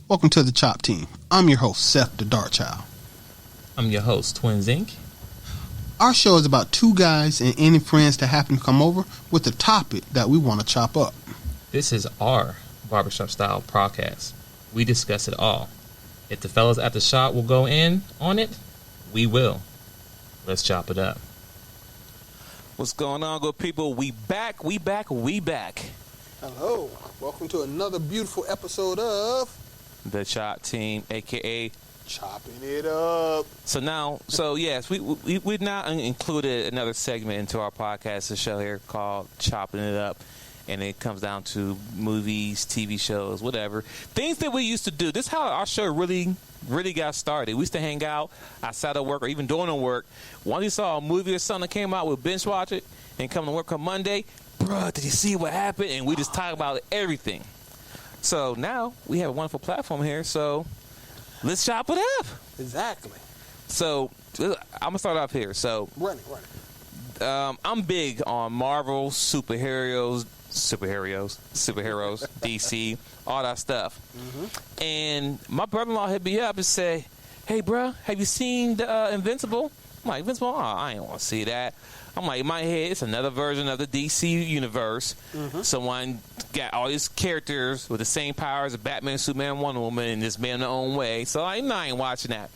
Welcome to the Chop Team. I'm your host, Seth the Dart Child. I'm your host, Twins Inc. Our show is about two guys and any friends that happen to come over with a topic that we want to chop up. This is our Barbershop style podcast. We discuss it all. If the fellas at the shop will go in on it, we will. Let's chop it up. What's going on, good people? We back. Hello. Welcome to another beautiful episode of The Chop Team, a.k.a. Chopping It Up. Yes, we now included another segment into our podcast, the show here called Chopping It Up. And it comes down to movies, TV shows, whatever. Things that we used to do. This is how our show really got started. We used to hang out outside of work or even during work. Once we saw a movie or something that came out, we'd binge watch it and come to work on Monday. Bruh, did you see what happened? And we just talk about everything. So now we have a wonderful platform here. So let's chop it up. Exactly. So I'm going to start off here. So Run it. I'm big on Marvel, superheroes, DC, all that stuff. Mm-hmm. And my brother-in-law hit me up and said, "Hey, bro, have you seen the Invincible?" I'm like, "Invincible? Oh, I ain't want to see that." I'm like, in my head, it's another version of the DC universe. Mm-hmm. Someone got all these characters with the same powers as Batman, Superman, Wonder Woman, and just made their own way. So I ain't watching that.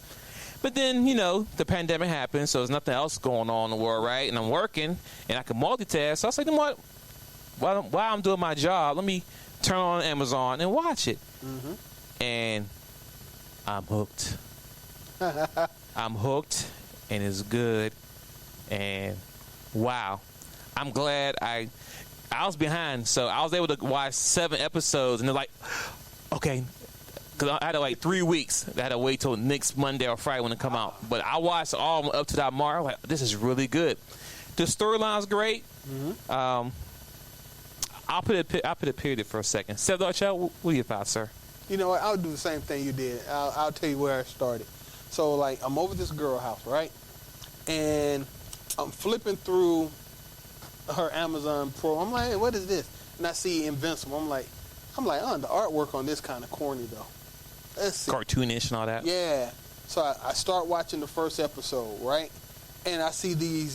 But then, the pandemic happened, so there's nothing else going on in the world, right? And I'm working, and I can multitask. So I was like, you know what? While I'm doing my job, let me turn on Amazon and watch it. Mm-hmm. And I'm hooked. I'm hooked, and it's good. And wow. I'm glad I was behind, so I was able to watch 7 episodes, and they're like, okay, because I had to 3 weeks. I had to wait till next Monday or Friday when it come out. But I watched all of them up to that mark. Like, this is really good. The storyline's great. Mm-hmm. I'll put a period for a second. Seth Darchell, what are your thoughts, sir? You know what? I'll do the same thing you did. I'll tell you where I started. So, I'm over this girl house, right? And I'm flipping through her Amazon Pro. I'm like, hey, what is this? And I see Invincible. I'm like, the artwork on this kind of corny, though. Let's see. Cartoonish and all that? Yeah. So I start watching the first episode, right? And I see the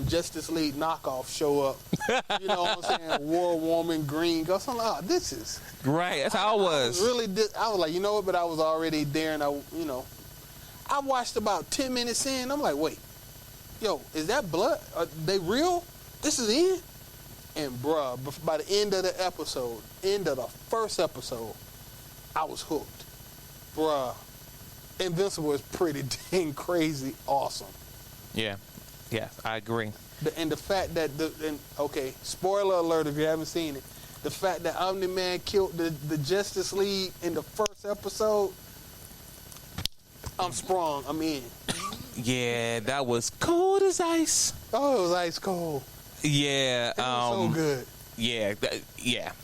Justice League knockoff show up. You know what I'm saying? War Woman, Green Ghost. I'm like, this is... Right, that's how it was. I was like, you know what? But I was already there, and I watched about 10 minutes in. I'm like, wait. Yo, is that blood? Are they real? This is in? And, bruh, by the end of the first episode, I was hooked. Bruh. Invincible is pretty dang crazy awesome. Yeah, I agree. And the fact that spoiler alert if you haven't seen it, the fact that Omni-Man killed the Justice League in the first episode, I'm sprung. I'm in. Yeah, that was cold as ice. Oh, it was ice cold. Yeah, it was so good. Yeah.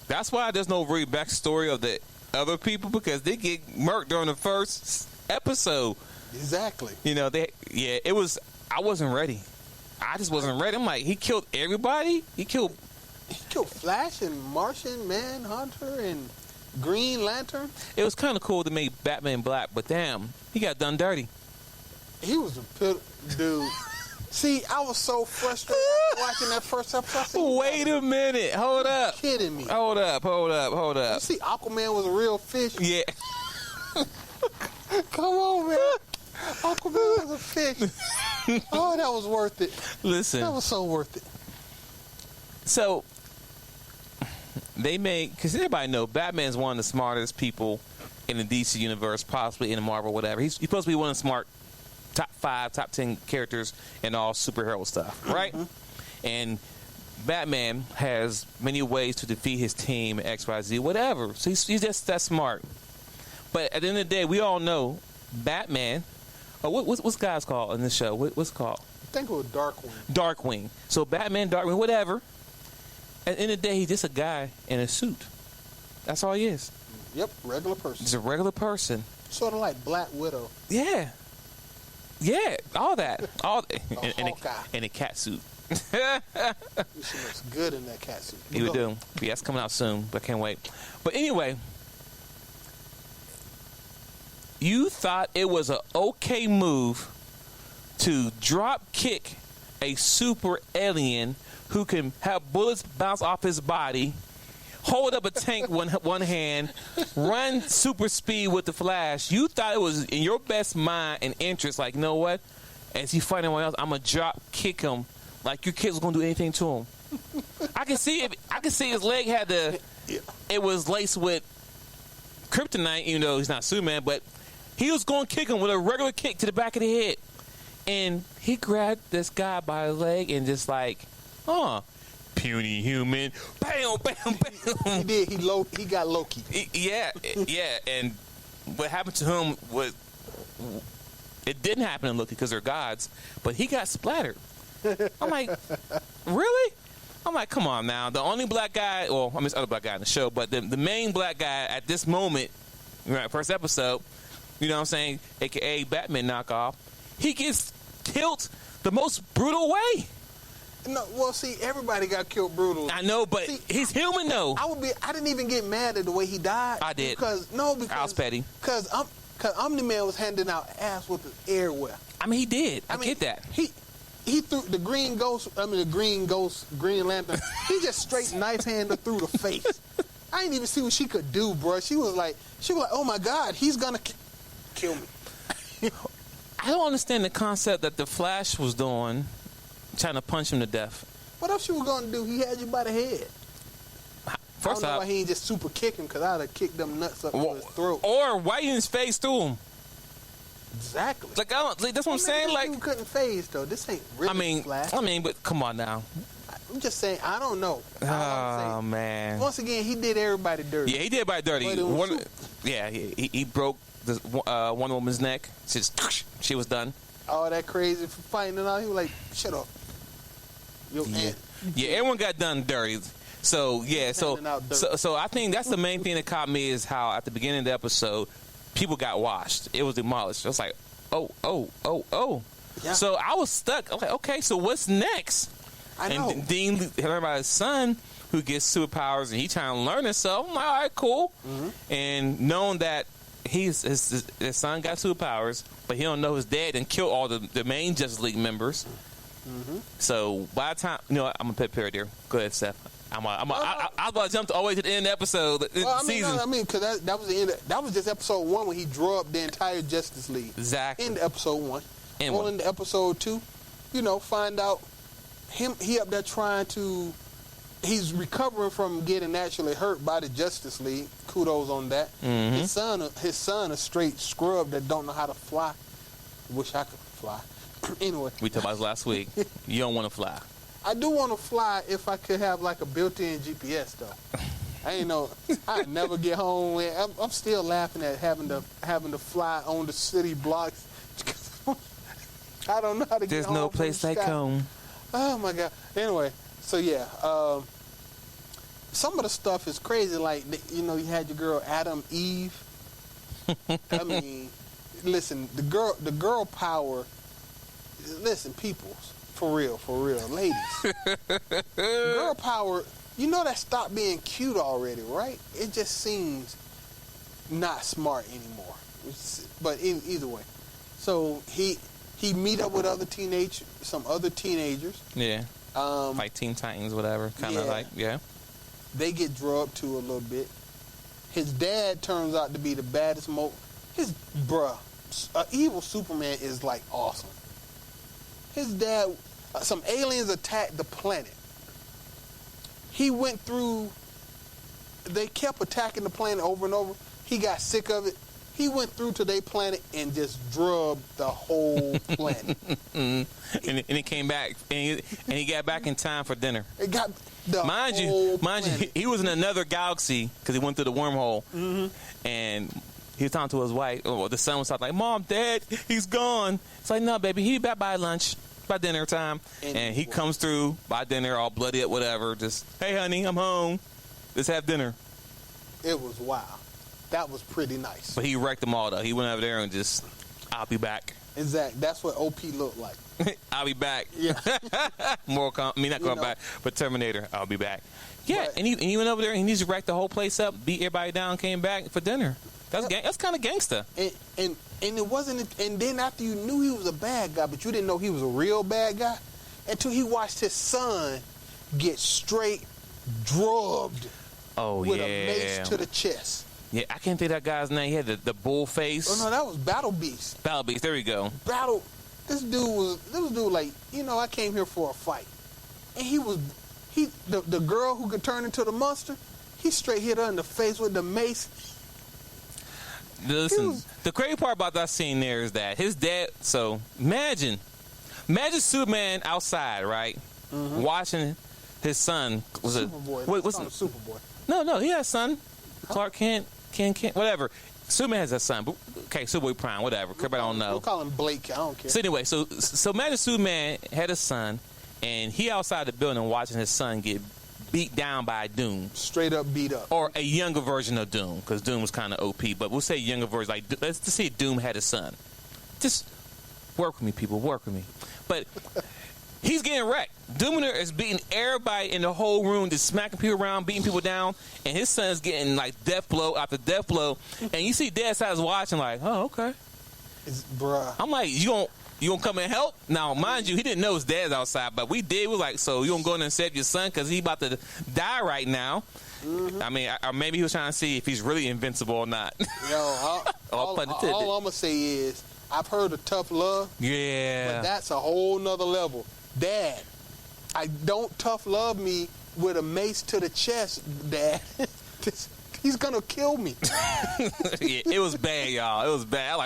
That's why there's no real backstory of the other people, because they get murked during the first episode. Exactly. It was. I wasn't ready. I just wasn't ready. I'm like, he killed everybody. He killed Flash and Martian Manhunter and Green Lantern. It was kind of cool to make Batman black, but damn, he got done dirty. He was a dude. See, I was so frustrated watching that first episode. Wait a minute. Hold up. You're kidding me. Hold up. You see, Aquaman was a real fish? Yeah. Come on, man. Aquaman was a fish. Oh, that was worth it. Listen. That was so worth it. So, because everybody know Batman's one of the smartest people in the DC universe, possibly in the Marvel, whatever. He's supposed to be one of the smart top 5, top 10 characters in all superhero stuff, right? Mm-hmm. And Batman has many ways to defeat his team, XYZ, whatever. So he's just that smart. But at the end of the day, we all know Batman. What's guys called in this show? What's it called? I think it was Darkwing. Darkwing. So Batman, Darkwing, whatever. At the end of the day, he's just a guy in a suit. That's all he is. Yep, regular person. He's a regular person. Sort of like Black Widow. Yeah. Yeah, all that. In a cat suit. She looks good in that cat suit. You would do. Yeah, it's coming out soon, but I can't wait. But anyway, You thought it was an okay move to drop kick a super alien who can have bullets bounce off his body, hold up a tank one hand, run super speed with the Flash. You thought it was in your best mind and interest, like, you know what? As he fight anyone else, I'm going to drop kick him like your kid was going to do anything to him. I can see his leg had it was laced with kryptonite, even though he's not Superman, but he was going to kick him with a regular kick to the back of the head. And he grabbed this guy by the leg and just like, puny human, bam, bam, bam. He did. He got Loki. Yeah. And what happened to him was, it didn't happen to Loki because they're gods, but he got splattered. I'm like, really? I'm like, come on now. The only black guy, well, I mean, it's other black guy in the show, but the main black guy at this moment, right, first episode, you know what I'm saying, a.k.a. Batman knockoff, he gets killed the most brutal way. No, well, see, everybody got killed brutal. I know, but he's human, though. I didn't even get mad at the way he died. I did. Because I was petty. Because Omni-Man was handing out ass with his airwell. I mean, he did. I get that. He threw the Green Lantern. He just straight knife handed through the face. I didn't even see what she could do, bro. She was like, oh my God, he's gonna kill me. I don't understand the concept that the Flash was doing, trying to punch him to death. What else you were gonna do? He had you by the head. First I don't know off, why he ain't just super kick him, because I'd have kicked them nuts up to his throat. Or right in his face through him. Exactly. Like, that's what I'm saying. Like, you couldn't phase though. This ain't really Flash. But come on now. I'm just saying. I don't know. Oh man. Once again, he did everybody dirty. Yeah, he did everybody dirty. He broke the one woman's neck. She was done. All that crazy for fighting and all. He was like, shut up. Yeah, everyone got done dirty. So yeah, so I think that's the main thing that caught me is how at the beginning of the episode, people got washed. It was demolished. I was like, oh. Yeah. So I was stuck. I was like, okay, so what's next? I know. And Dean heard about his son who gets superpowers, and he trying to learn himself. I'm like, all right, cool. Mm-hmm. And knowing that his son got superpowers, but he don't know his dad and killed all the main Justice League members. Mm-hmm. So by the time, I'm gonna put a period there. Go ahead, Steph. I was about to jump always to the end of the episode. Because that was the end. That was just episode 1 when he drew up the entire Justice League. Exactly. In episode 1. On into episode 2, find out he up there trying to. He's recovering from getting naturally hurt by the Justice League. Kudos on that. Mm-hmm. His son, a straight scrub that don't know how to fly. Wish I could fly. Anyway, we talked about this last week. You don't want to fly. I do want to fly if I could have like a built-in GPS though. I ain't know. I'd never get home. I'm still laughing at having to fly on the city blocks. I don't know how to get home. There's no place like home. Oh my God. Anyway, so yeah, some of the stuff is crazy. Like you had your girl Adam Eve. I mean, listen, the girl power. Listen, peoples. For real, ladies. Girl power, that stopped being cute already, right? It just seems not smart anymore. But either way. So he meet up with some other teenagers. Yeah. Like Teen Titans, whatever. Kind of like, yeah. They get drugged too a little bit. His dad turns out to be the baddest evil Superman is like awesome. His dad... some aliens attacked the planet. He went through... They kept attacking the planet over and over. He got sick of it. He went through to their planet and just drubbed the whole planet. and he came back. And he got back in time for dinner. It got the mind you, he was in another galaxy because he went through the wormhole. Mm-hmm. And he was talking to his wife. Oh, the son was talking like, Mom, Dad, he's gone. It's like, no, baby, he'll be back by lunch. By dinner time, and he comes through by dinner all bloody at whatever, just, hey honey, I'm home, let's have dinner. It was wild. That was pretty nice. But he wrecked them all though. He went over there and just, I'll be back. Exactly. That's what OP looked like. I'll be back. Yeah. Not going back, but Terminator, I'll be back. Yeah, and he went over there and he just wrecked the whole place up, beat everybody down, came back for dinner. That's kind of gangster. And it wasn't. And then after you knew he was a bad guy, but you didn't know he was a real bad guy until he watched his son get straight drugged. Oh, with a mace to the chest. Yeah, I can't think of that guy's name. He had the bull face. Oh no, that was Battle Beast. Battle Beast. There we go. This dude like, I came here for a fight, and the girl who could turn into the monster, he straight hit her in the face with the mace. Listen, the crazy part about that scene there is that his dad. So imagine Superman outside, right, watching his son. Superboy. What's Superboy? No, he has a son. Clark Kent, whatever. Superman has a son. But, okay, Superboy Prime, whatever. Everybody don't know. We'll call him Blake. I don't care. So anyway, so imagine Superman had a son, and he outside the building watching his son get beat down by Doom. Straight up beat up. Or a younger version of Doom, because Doom was kind of OP. But we'll say younger version. Like, let's just say Doom had a son. Just work with me, people. Work with me. But he's getting wrecked. Doominer is beating everybody in the whole room, just smacking people around, beating people down, and his son's getting like death blow after death blow. And you see Dad side's watching like, oh, okay. Bruh. I'm like, you gonna come and help? Now, mind you, he didn't know his dad's outside, but we did. We was like, so you gonna go in and save your son because he about to die right now? I mean, or maybe he was trying to see if he's really invincible or not. Yo, all I'm gonna say is, I've heard of tough love. Yeah. But that's a whole nother level. Dad, I don't tough love me with a mace to the chest, Dad. He's gonna kill me. Yeah, it was bad, y'all. It was bad.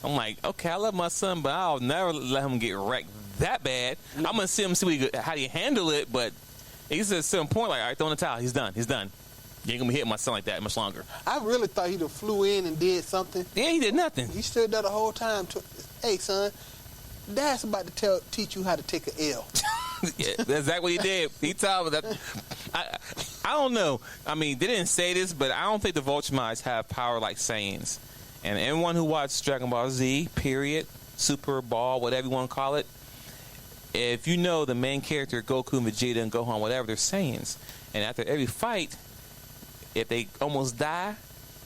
I'm like, okay, I love my son, but I'll never let him get wrecked that bad. I'm gonna see him how he handle it, but he's at a certain point, like, all right, throw in the towel. He's done. You ain't gonna be hitting my son like that much longer. I really thought he'd have flew in and did something. Yeah, he did nothing. He stood there the whole time. Hey, son, Dad's about to teach you how to take an L. Yeah, that's exactly what he did. He told me that. I don't know. I mean, they didn't say this, but I don't think the Vulture have power like Saiyans. And anyone who watched Dragon Ball Z, period, Super Ball, whatever you want to call it, if you know the main character, Goku, Vegeta, and Gohan, whatever, they're Saiyans. And after every fight, if they almost die,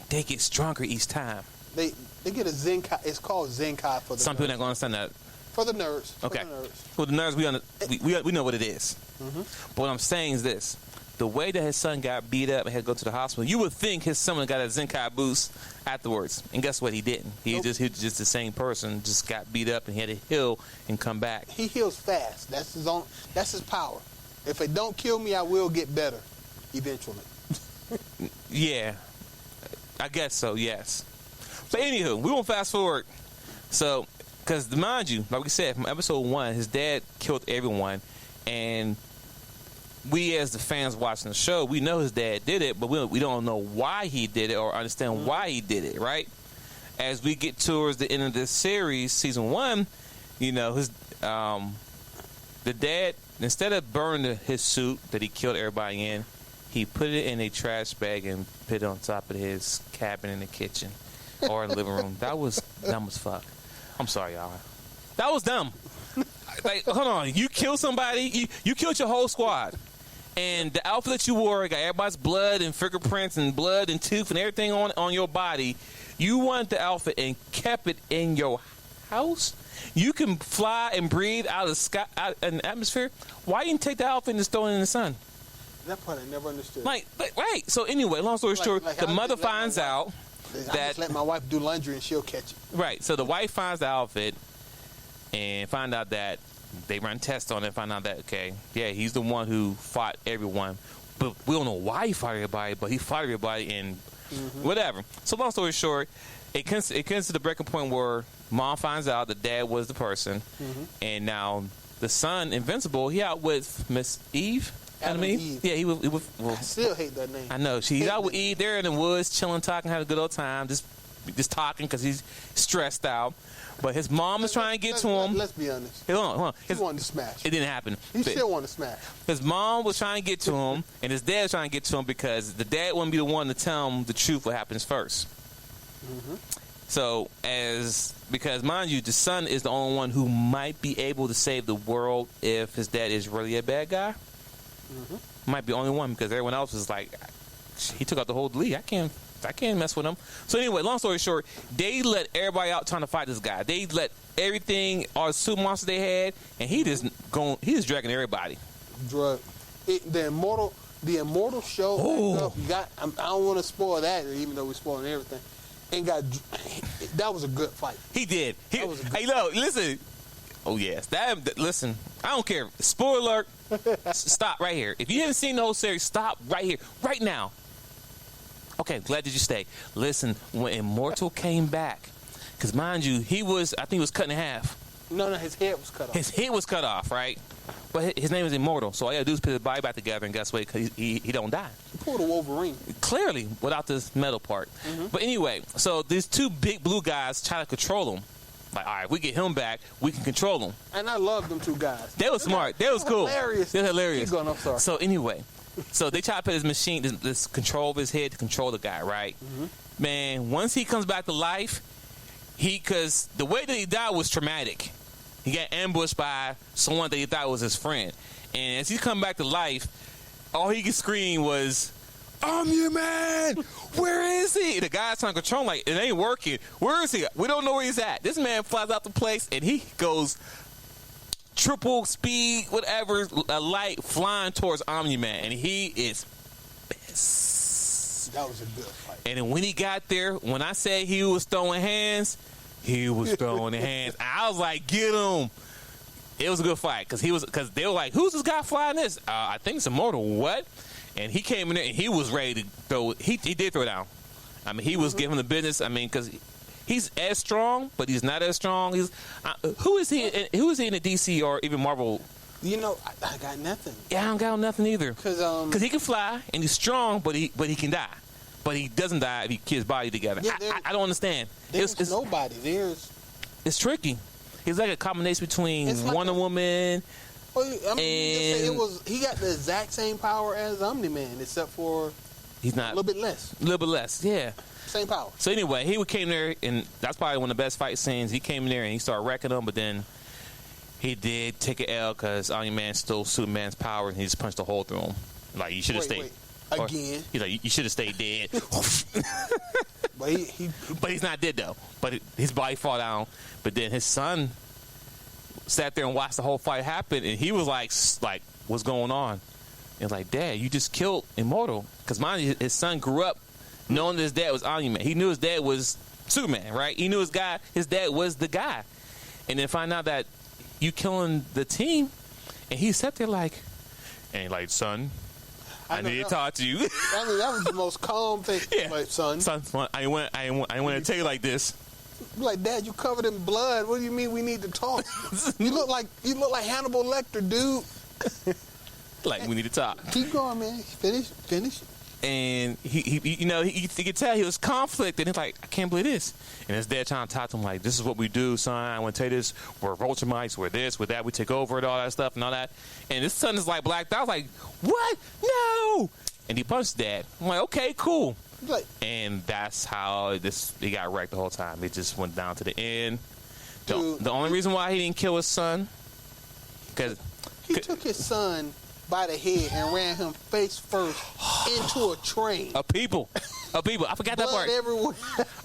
they get stronger each time. They get a Zenkai. It's called Zenkai for the Some people not going to understand that. For the nerds. Okay. For the nerds. Well, the nerds, we know what it is. But what I'm saying is this. The way that his son got beat up and had to go to the hospital, you would think his son got a Zenkai boost afterwards. And guess what? He didn't. He was just the same person, just got beat up and he had to heal and come back. He heals fast. That's his power. If it don't kill me, I will get better eventually. Yeah. I guess so, yes. But anywho, we won't fast forward. So, because mind you, like we said, from episode 1, his dad killed everyone. And we as the fans watching the show, we know his dad did it, but we don't know why he did it or understand why he did it, right? As we get towards the end of this series, season 1, his the dad, instead of burning his suit that he killed everybody in, he put it in a trash bag and put it on top of his cabin in the kitchen or in the living room. That was dumb as fuck. I'm sorry, y'all. That was dumb. Like, hold on. You killed somebody. You killed your whole squad. And the outfit that you wore got everybody's blood and fingerprints and blood and tooth and everything on your body. You wanted the outfit and kept it in your house? You can fly and breathe out of the sky, out in the atmosphere. Why you didn't take the outfit and just throw it in the sun? That part I never understood. Right. So anyway, long story short, the mother finds out that I just let my wife do laundry and she'll catch it. Right. So the wife finds the outfit and find out that they run tests on it and find out that, okay, yeah, he's the one who fought everyone. But we don't know why he fought everybody, but he fought everybody and whatever. So long story short, it comes to the breaking point where mom finds out that dad was the person. And now the son, Invincible, he out with Miss Eve. Adam Eve. Yeah, he was I still hate that name. I know. She's out with Eve. They're in the woods, chilling, talking, having a good old time, just talking because he's stressed out. But his mom is trying to get to him. Let's be honest. Hold on. He wanted to smash. It didn't happen. He still wanted to smash. His mom was trying to get to him, and his dad was trying to get to him because the dad wouldn't be the one to tell him the truth, what happens first. So, because mind you, the son is the only one who might be able to save the world if his dad is really a bad guy. Might be the only one because everyone else is like, he took out the whole league. I can't I can't mess with him. So anyway, long story short, they let everybody out trying to fight this guy. They let everything, all the suit monsters they had, and he just dragging everybody. The Immortal show. I don't want to spoil that, even though we're spoiling everything. And that was a good fight. He did. That was a good Listen. Oh yes, listen. I don't care. Spoiler alert. Stop right here. If you haven't seen the whole series, stop right here, right now. Okay, glad that you stay. Listen, when Immortal came back, because mind you, I think he was cut in half. No, his head was cut off. His head was cut off, right? But his name is Immortal, so all you gotta do is put his body back together, and guess what? He don't die. He pulled a Wolverine. Clearly, without this metal part. Mm-hmm. But anyway, so these two big blue guys try to control him. Like, all right, if we get him back, we can control him. And I love them two guys. They were smart. They was cool. Hilarious. They're hilarious. Keep going, I'm sorry. So anyway, they try to put his machine, this control of his head to control the guy, right? Mm-hmm. Man, once he comes back to life, because the way that he died was traumatic. He got ambushed by someone that he thought was his friend. And as he come back to life, all he could scream was, "I'm your man! Where is he?" The guy's trying to control him, like, it ain't working. Where is he? We don't know where he's at. This man flies out the place, and he goes triple speed, whatever, a light flying towards Omni-Man, and he is pissed. That was a good fight. And then when he got there, when I said he was throwing hands, he was throwing hands. I was like, get him. It was a good fight because they were like, who's this guy flying this? I think it's Immortal. What? And he came in there and he was ready to throw. He did throw down. I mean, he was giving the business. I mean, because he's as strong, but he's not as strong. Who is he in the DC or even Marvel? You know, I got nothing. Yeah, I don't got nothing either. Because he can fly and he's strong, but he can die. But he doesn't die if he keeps his body together. Yeah, I don't understand. There's nobody. It's tricky. He's like a combination between Wonder Woman. Well, I mean, he got the exact same power as Omni-Man, except for he's not a little bit less. A little bit less, yeah. Same power. So anyway, he came there, and that's probably one of the best fight scenes. He came in there and he started wrecking them, but then he did take an L because Omni-Man stole Superman's power, and he just punched a hole through him. Like, you should have stayed. Again. He's like, you should have stayed dead. But but he's not dead though. But his body fall down. But then his son sat there and watched the whole fight happen, and he was like, what's going on? And like, Dad, you just killed Immortal. Because mind you, his son grew up knowing that his dad was Omni-Man. He knew his dad was Superman, right? He knew his dad was the guy. And then find out that you killing the team, and he sat there like, son, I need to talk to you. I mean, that was the most calm thing. Yeah. Like, son, I want to tell you like this. Like, Dad, you covered in blood. What do you mean we need to talk? you look like Hannibal Lecter, dude. Like, we need to talk. Keep going, man. Finish. And he could tell he was conflicted. He's like, I can't believe this. And his dad trying to talk to him like, this is what we do, son. I want to tell you this. We're Vulturemites. We're this. We're that. We take over and all that stuff and all that. And his son is like blacked out. I was like, what? No. And he punched Dad. I'm like, okay, cool. And that's how he got wrecked the whole time. It just went down to the end. The only reason why he didn't kill his son, because he took his son by the head and ran him face first into a train. A people. I forgot that part. Blood everywhere.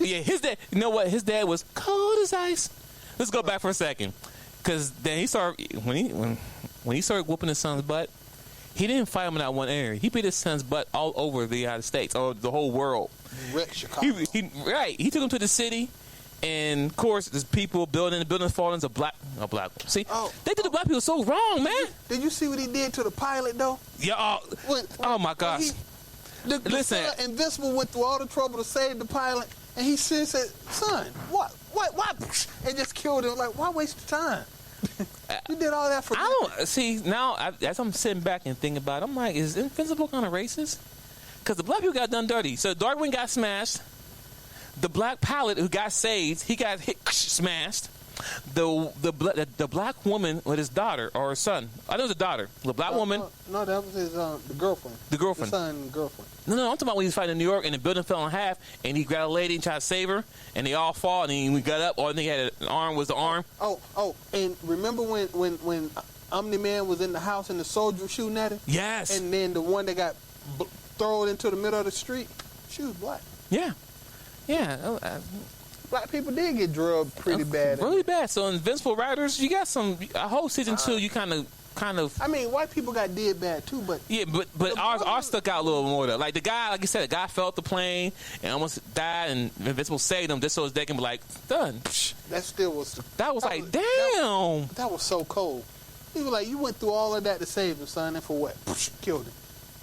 Yeah, his dad. You know what? His dad was cold as ice. Let's go back for a second, because then he started when he started whooping his son's butt. He didn't fight him in that one area. He beat his son's butt all over the United States, or the whole world. Wrecked Chicago. He took him to the city, and of course, there's people building falling. A black one. See, they did the black people so wrong, man. Did you see what he did to the pilot, though? Yeah. Oh my gosh. Listen, Invincible went through all the trouble to save the pilot, and he said, "Son, what?" And just killed him. Like, why waste the time? You did all that for I don't see now. As I'm sitting back and thinking about it, I'm like, is Invincible kind of racist? Because the black people got done dirty. So Darkwing got smashed. The black pilot who got saved, he got smashed. The black woman with his daughter or his son. I know it was a daughter. The black woman. No, that was his the girlfriend. The girlfriend. The son and girlfriend. No, I'm talking about when he was fighting in New York and the building fell in half and he grabbed a lady and tried to save her and they all fall and then we got up. All they had an arm was the arm. Oh, and remember when Omni-Man was in the house and the soldier was shooting at him? Yes. And then the one that got thrown into the middle of the street, she was black. Yeah. Yeah. Black people did get drugged pretty bad. Really bad. So Invincible writers, you got a whole season 2. You kind of. I mean, white people got did bad too, but yeah, but ours stuck out a little more though. Like the guy, like you said, the guy fell off the plane and almost died, and Invincible saved him just so they can be like done. that still was. That was like damn. That was so cold. He was like, you went through all of that to save him, son, and for what? Killed him.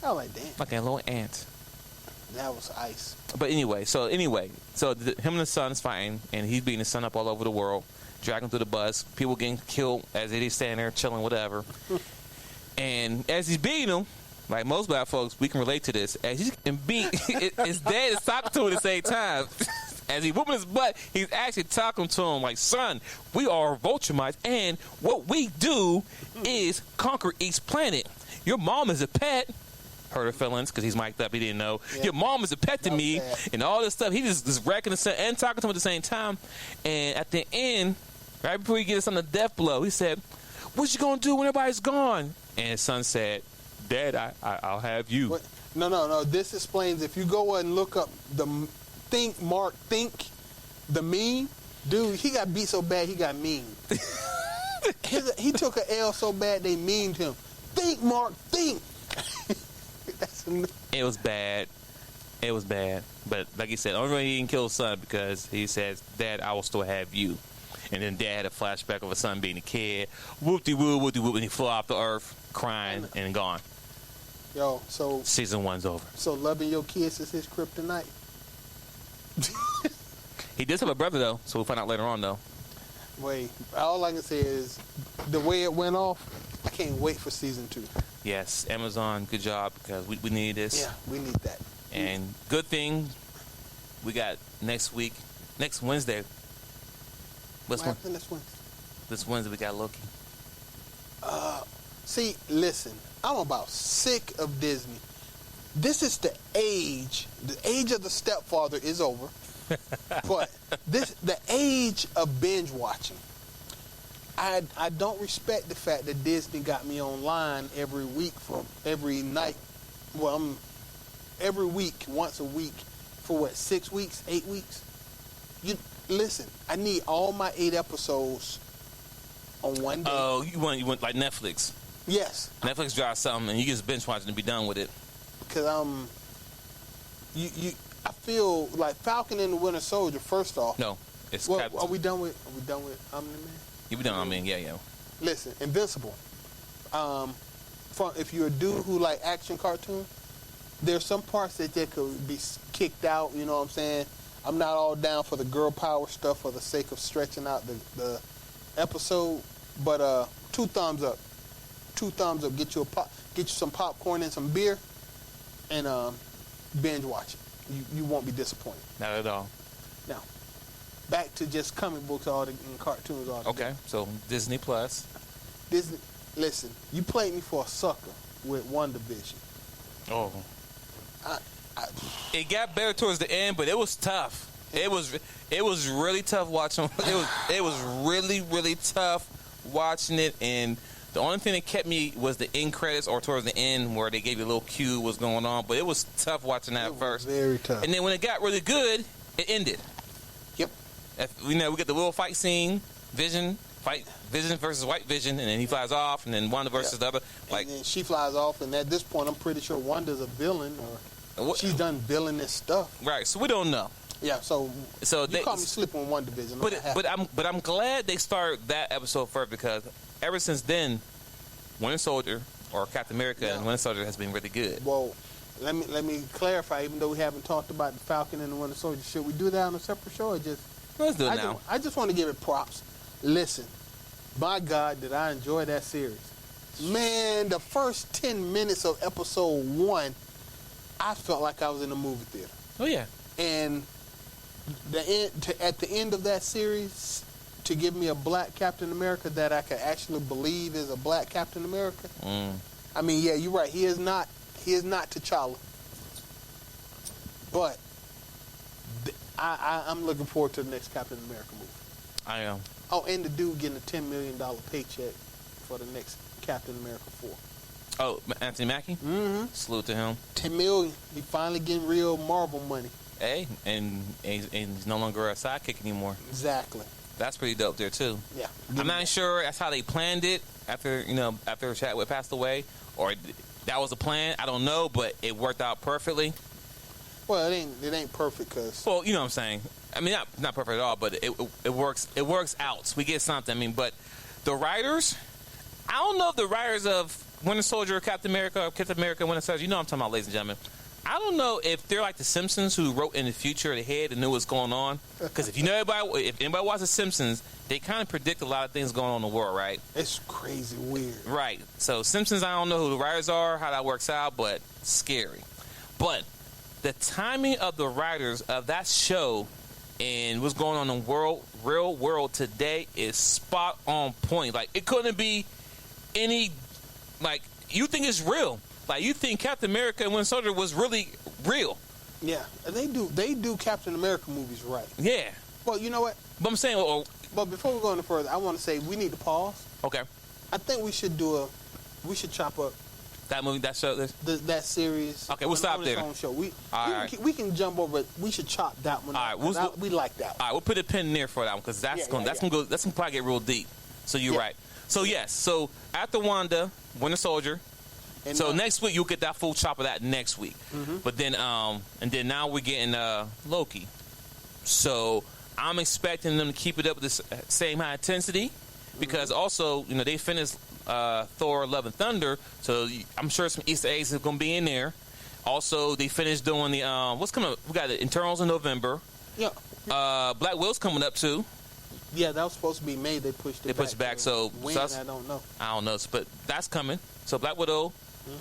I was like, damn. Like a little ant. That was ice. But anyway, so him and the son is fighting, and he's beating the son up all over the world, dragging through the bus. People getting killed as he's standing there chilling, whatever. And as he's beating him, like most black folks, we can relate to this. As he's beat, his dad is talking to him at the same time. As he's whooping his butt, he's actually talking to him like, son, we are vulture mice, and what we do is conquer each planet. Your mom is a pet. Hurt her feelings because he's mic'd up. He didn't know. Yeah. Your mom is a pet to me, and all this stuff. He just wrecking the and talking to him at the same time. And at the end, right before he gets on the death blow, he said, "What you gonna do when everybody's gone?" And his son said, "Dad, I'll have you." What? No. This explains. If you go and look up the Think the meme, dude, he got beat so bad he got memed. He took an L so bad they memed him. Think, Mark, think. It was bad. But like he said, the only reason he didn't kill his son because he says, "Dad, I will still have you." And then Dad had a flashback of his son being a kid. Whoop-de-woo, and he flew off the earth crying and gone. Yo, so season 1's over. So loving your kids is his kryptonite. He does have a brother though, so we'll find out later on though. Wait, all I can say is the way it went off, I can't wait for season 2. Yes, Amazon, good job because we need this. Yeah, we need that. And good thing we got next Wednesday. What happened next Wednesday? This Wednesday we got Loki. See, listen, I'm about sick of Disney. This is the age of the stepfather is over. But the age of binge watching. I don't respect the fact that Disney got me online every week every night. Well, every week, once a week, for what, 6 weeks, 8 weeks? You listen. I need all my 8 episodes on one day. Oh, you want like Netflix? Yes. Netflix drops something and you just binge watch it and be done with it. Because I feel like Falcon and the Winter Soldier. First off, no, it's. Well, are we done with Omni-Man? You be done. I mean, yeah. Listen, Invincible. If you're a dude who like action cartoon, there's some parts that they could be kicked out. You know what I'm saying? I'm not all down for the girl power stuff for the sake of stretching out the episode, but 2 thumbs up. 2 thumbs up. Get you some popcorn and some beer, and binge watch it. You won't be disappointed. Not at all. Now, back to just comic books and cartoons all Okay, so Disney Plus. Disney. Listen, you played me for a sucker with WandaVision. Oh. It got better towards the end, but it was tough. It was really tough watching. It was really, really tough watching it, and the only thing that kept me was the end credits or towards the end where they gave you a little cue what's going on. But it was tough watching that at first. Very tough. And then when it got really good, it ended. Yep. We get the little fight scene, Vision versus White Vision, and then he flies off, and then Wanda versus the other. And then she flies off, and at this point, I'm pretty sure Wanda's a villain, or she's done villainous stuff. Right. So we don't know. Yeah. So you caught me slipping on WandaVision. But I'm glad they started that episode first because ever since then, Winter Soldier or Captain America and Winter Soldier has been really good. Well, let me clarify. Even though we haven't talked about the Falcon and the Winter Soldier, should we do that on a separate show or just? Let's do it now. I just want to give it props. Listen, my God, did I enjoy that series? Man, the first 10 minutes of episode 1, I felt like I was in a movie theater. Oh yeah. And at the end of that series, to give me a black Captain America that I could actually believe is a black Captain America. I mean, yeah, you're right. He is not T'Challa. But I'm looking forward to the next Captain America movie. I am. Oh, and the dude getting a $10 million paycheck for the next Captain America 4. Oh, Anthony Mackie? Mm-hmm. Salute to him. $10 million. He finally getting real Marvel money. Hey, and he's no longer a sidekick anymore. Exactly. That's pretty dope there too. Yeah. I'm not sure that's how they planned it after Chadwick passed away, or that was a plan. I don't know, but it worked out perfectly. Well, it ain't perfect because. Well, you know what I'm saying. I mean, not perfect at all, but it works. It works out. We get something. I mean, but the writers, I don't know if the writers of Winter Soldier, Captain America, Winter Soldier. You know what I'm talking about, ladies and gentlemen. I don't know if they're like the Simpsons who wrote in the future ahead and knew what's going on. Because if anybody watches The Simpsons, they kind of predict a lot of things going on in the world, right? It's crazy weird. Right. So Simpsons, I don't know who the writers are, how that works out, but scary. But the timing of the writers of that show and what's going on in the real world today is spot on point. Like, it couldn't be any, like, you think it's real. Like, you think Captain America and Winter Soldier was really real. Yeah, they do Captain America movies right. Yeah. Well, you know what? But I'm saying, But before we go any further, I want to say we need to pause. okay, I think we should chop up that movie, that show, this. that series. Okay, we'll stop on there. its own show. We All can jump over it. We should chop that one. All out, right, 'cause we like that one. All right, we'll put a pin in there for that one because that's gonna probably get real deep. So you're Yeah. right. So yes, so after Wanda, Winter Soldier. And, So next week you'll get that full chop of that next week. Mm-hmm. But then and then now we're getting Loki. So I'm expecting them to keep it up with this same high intensity because also, you know, they finished Thor: Love and Thunder, so I'm sure some Easter eggs are going to be in there. Also, they finished doing the what's coming up? We got the Internals in November. Yeah. Black Will's coming up too. Yeah, that was supposed to be May. They pushed it. They pushed it back. So when, I don't know. I don't know, but that's coming. So Black Widow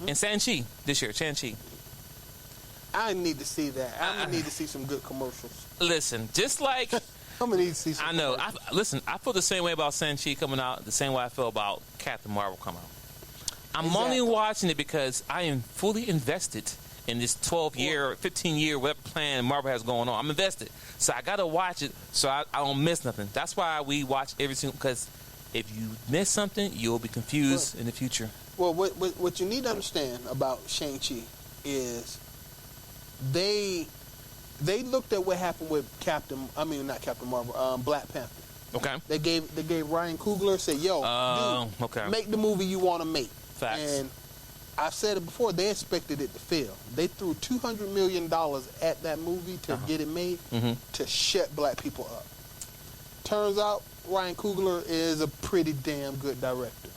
and Shang-Chi this year. Shang-Chi. I need to see that. I need to see some good commercials. Listen, just like I'm gonna need to see some. I know. commercials. I feel the same way about Shang-Chi coming out, the same way I feel about Captain Marvel coming out. I'm Exactly. only watching it because I am fully invested in this 12-year, 15-year, whatever plan Marvel has going on. I'm invested. So I got to watch it so I don't miss nothing. That's why we watch every single, because if you miss something, you'll be confused in the future. Well, what you need to understand about Shang-Chi is they looked at what happened with not Captain Marvel, Black Panther. Okay. They gave Ryan Coogler, said, "Yo, dude, okay. make the movie you want to make." Facts. And I've said it before, they expected it to fail. They threw $200 million at that movie to get it made to shut black people up. Turns out Ryan Coogler is a pretty damn good director.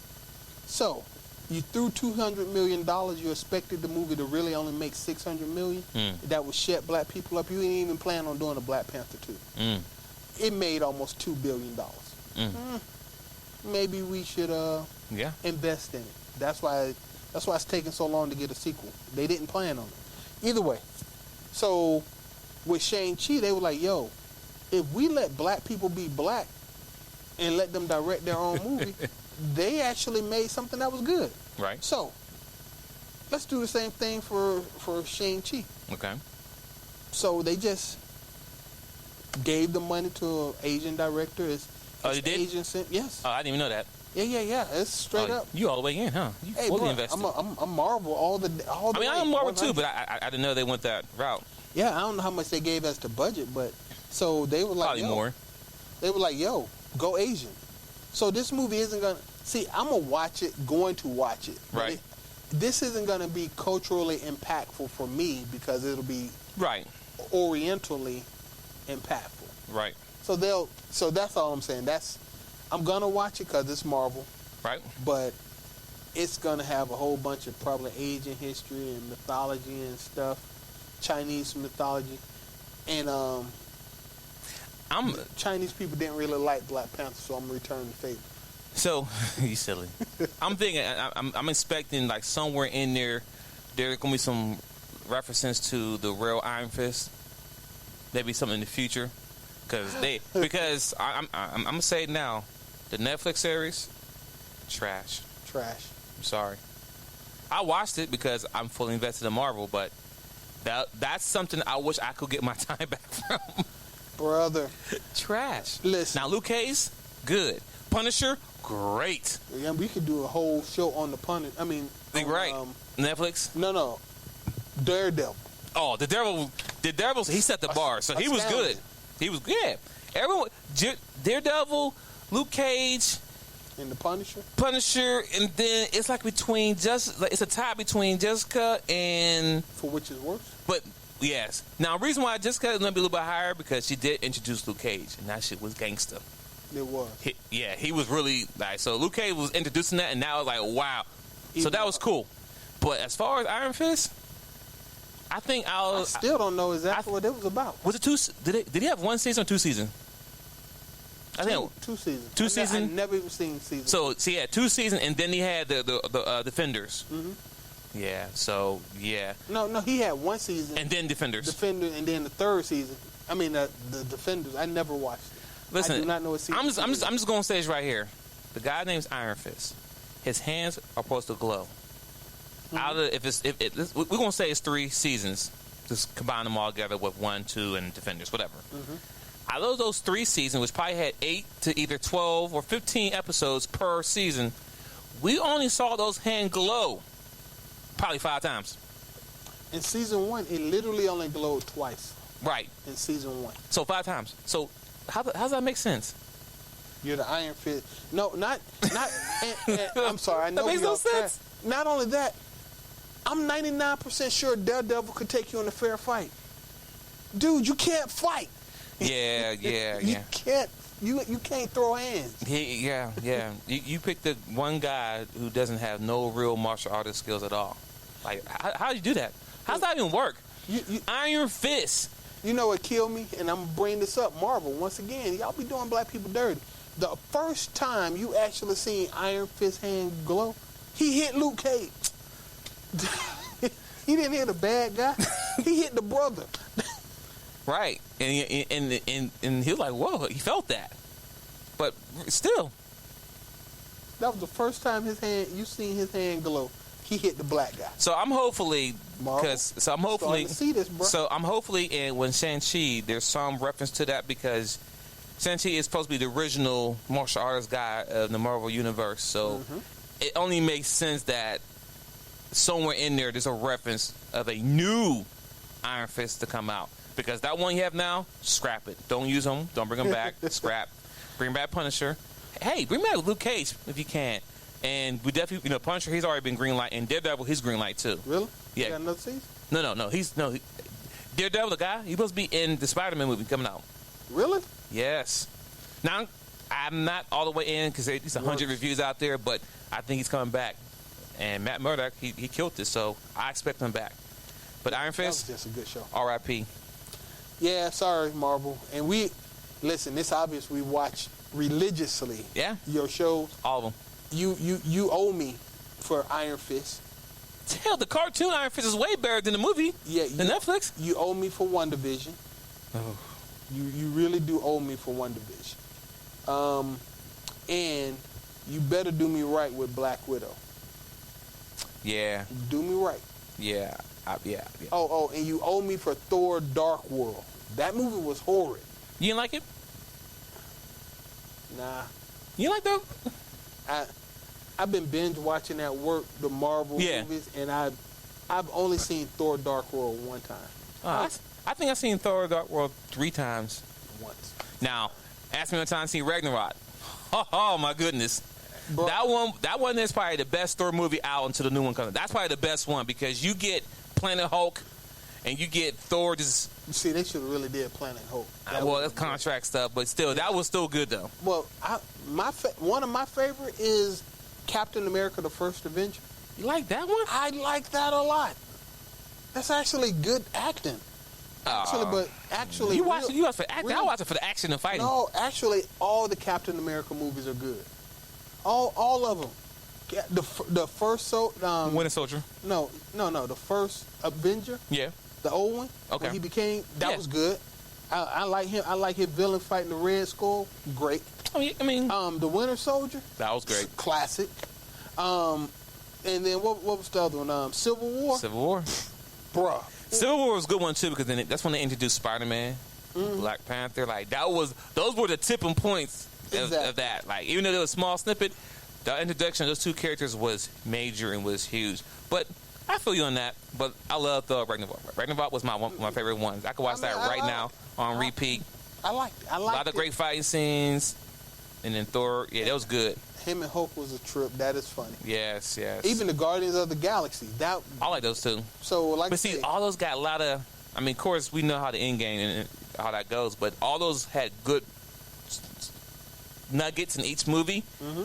So, you threw $200 million, you expected the movie to really only make $600 million. That would shut black people up. You didn't even plan on doing a Black Panther 2. It made almost $2 billion. Maybe we should invest in it. That's why it's taking so long to get a sequel. They didn't plan on it. Either way, so with Shang-Chi, they were like, yo, if we let black people be black and let them direct their own movie, they actually made something that was good. Right. So, let's do the same thing for Shang-Chi. Okay. So they just gave the money to an Asian director. They did? Asian yes. Oh, I didn't even know that. Yeah. It's straight up. You all the way in, huh? You Hey, fully bro, invested. I'm Marvel all the I mean, way, I'm Marvel too, 100. but I didn't know they went that route. Yeah, I don't know how much they gave us to budget, but so they were like, Probably more. They were like, yo, go Asian. So this movie isn't gonna I'm going to watch it. Right. This isn't gonna be culturally impactful for me because it'll be Right. orientally impactful. Right. So that's all I'm saying. I'm gonna watch it because it's Marvel. Right. But it's gonna have a whole bunch of probably Asian history and mythology and stuff, Chinese mythology, and Chinese people didn't really like Black Panther, so I'm returning the favor. So you silly. I'm thinking. I'm expecting like somewhere in there, there's gonna be some references to the real Iron Fist. Maybe something in the future, because I'm gonna say it now, the Netflix series, trash. I'm sorry. I watched it because I'm fully invested in Marvel, but that's something I wish I could get my time back from. Brother. Trash. Listen. Now Luke Cage, good. Punisher, great. Yeah, we could do a whole show on the Punisher. I mean, Right. Netflix? No. Daredevil. Oh, the Daredevil, he set the bar, so he was good. He was good. Everyone, Daredevil, Luke Cage, And the Punisher. And then it's like it's a tie between Jessica and For which is worse. But yes, now the reason why Jessica is gonna be a little bit higher because she did introduce Luke Cage, and that shit was gangster. It was. He was really like, so Luke Cage was introducing that, and now it's like, wow. So that was cool. But as far as Iron Fist, I think I still don't know exactly what it was about. Was it two? Did he have one season or two seasons? I think two seasons. Two seasons. I never even seen season. So he had 2 seasons, and then he had the Defenders. Mm-hmm. Yeah. So yeah. No, he had 1 season. And then Defenders. And then the 3rd season. I mean the Defenders. I never watched it. Listen, I do not know what season. I'm just gonna say this right here. The guy named Iron Fist. His hands are supposed to glow. Mm-hmm. We're gonna say it's 3 seasons. Just combine them all together with 1, 2, and Defenders, whatever. Mm-hmm. Out of those 3 seasons, which probably had 8 to either 12 or 15 episodes per season, we only saw those hands glow probably 5 times. In season 1, it literally only glowed twice. Right. In season 1. So 5 times. So how does that make sense? You're the Iron Fist. No, not. and I'm sorry. I know that makes no sense. Not only that, I'm 99% sure Daredevil could take you in a fair fight. Dude, you can't fight. Yeah. You can't. You can't throw hands. Yeah. You picked the one guy who doesn't have no real martial artist skills at all. Like, how do you do that? How's that even work? Iron Fist. You know what killed me? And I'm going to bring this up. Marvel, once again, y'all be doing black people dirty. The first time you actually seen Iron Fist hand glow, he hit Luke Cage. He didn't hit a bad guy. He hit the brother. Right. And he was like, whoa, he felt that. But still. That was the first time you seen his hand glow. He hit the black guy. So I'm hopefully, starting to see this, bro. So I'm hopefully when Shang-Chi, there's some reference to that because Shang-Chi is supposed to be the original martial artist guy of the Marvel Universe. So it only makes sense that somewhere in there's a reference of a new Iron Fist to come out. Because that one you have now, scrap it. Don't use him. Don't bring him back. Scrap. Bring back Punisher. Hey, bring back Luke Cage if you can. And we definitely, Punisher, he's already been green light. And Daredevil, he's green light too. Really? Yeah. You got another season? No. Daredevil, the guy, he's supposed to be in the Spider-Man movie coming out. Really? Yes. Now, I'm not all the way in because there's 100 reviews out there, but I think he's coming back. And Matt Murdock, he killed this, so I expect him back. But Iron Fist, that was just a good show. R.I.P. Yeah, sorry, Marvel. And listen, it's obvious we watch religiously. Yeah. Your shows. All of them. You owe me for Iron Fist. Hell, the cartoon Iron Fist is way better than the movie. Yeah. The Netflix. You owe me for WandaVision. Oh. You really do owe me for WandaVision. And you better do me right with Black Widow. Yeah. Do me right. Yeah. Yeah. Oh, and you owe me for Thor: Dark World. That movie was horrid. You didn't like it? Nah. You like that? I've been binge watching at work the Marvel movies, and I've only seen Thor: Dark World one time. I think I've seen Thor: Dark World 3 times. Once. Now, ask me one time to see Ragnarok. Oh my goodness. Bro. That one is probably the best Thor movie out until the new one comes. That's probably the best one because you get Planet Hulk and you get Thor just... See, they should have really did Planet Hulk. That's contract stuff, but still, that was still good though. Well, one of my favorite is Captain America: The First Avenger. You like that one? I like that a lot. That's actually good acting. You watch it for acting. I watch it for the action and fighting. No, actually, all the Captain America movies are good. All of them. The first Winter Soldier. No. The first Avenger. Yeah. The old one. Okay. When he became was good. I like him. I like his villain fighting the Red Skull. Great. I mean, the Winter Soldier. That was great. Classic. And then what was the other one? Civil War. Civil War. Bruh. Civil War was a good one too because that's when they introduced Spider-Man, Black Panther. Like those were the tipping points of that. Like even though there was a small snippet, the introduction of those 2 characters was major and was huge. But I feel you on that, but I love Thor Ragnarok. Ragnarok was my favorite ones. I could watch that right now on repeat. I liked it. A lot of great fighting scenes, and then Thor. Yeah, that was good. Him and Hulk was a trip. That is funny. Yes. Even the Guardians of the Galaxy. That I like those too. so like. But see, all those got a lot of. I mean, of course, we know how the end game and how that goes, but all those had good nuggets in each movie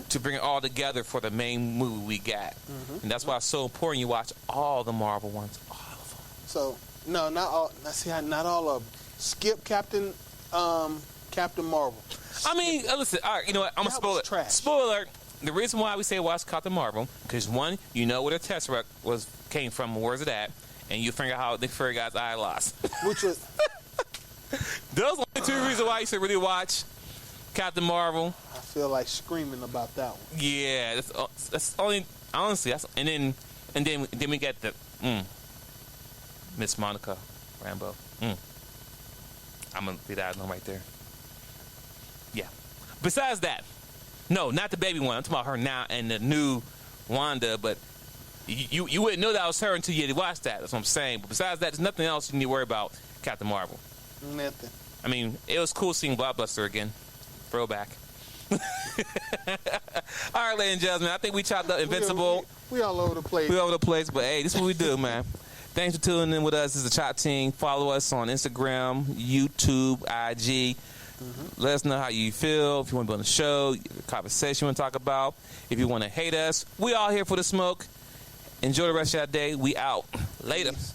to bring it all together for the main movie we got. And that's why it's so important you watch all the Marvel ones. All of them. So no, not all. See, not all of them. Skip Captain Marvel. I mean, listen. All right, you know what? I'm gonna spoil it. Trash. Spoiler. The reason why we say watch Captain Marvel, because one, you know where the Tesseract came from, where's it at, and you figure out how Nick Fury got his eye lost. Which was Those are the two reasons why you should really watch Captain Marvel. I feel like screaming about that one. Yeah, that's only honestly. And then we get the Miss Monica Rambeau. I'm gonna leave that one right there. Yeah. Besides that, no, not the baby one. I'm talking about her now and the new Wanda. But you wouldn't know that was her until you watched that. That's what I'm saying. But besides that, there's nothing else you need to worry about Captain Marvel. Nothing. I mean, it was cool seeing Blockbuster again. Throwback. All right, ladies and gentlemen, I think we chopped up Invincible. We all over the place. We all over the place, but hey, this is what we do, man. Thanks for tuning in with us. This is the Chop Team. Follow us on Instagram, YouTube, IG. Let us know how you feel. If you want to be on the show, conversation you want to talk about. If you want to hate us, we all here for the smoke. Enjoy the rest of your day. We out. Later. Peace.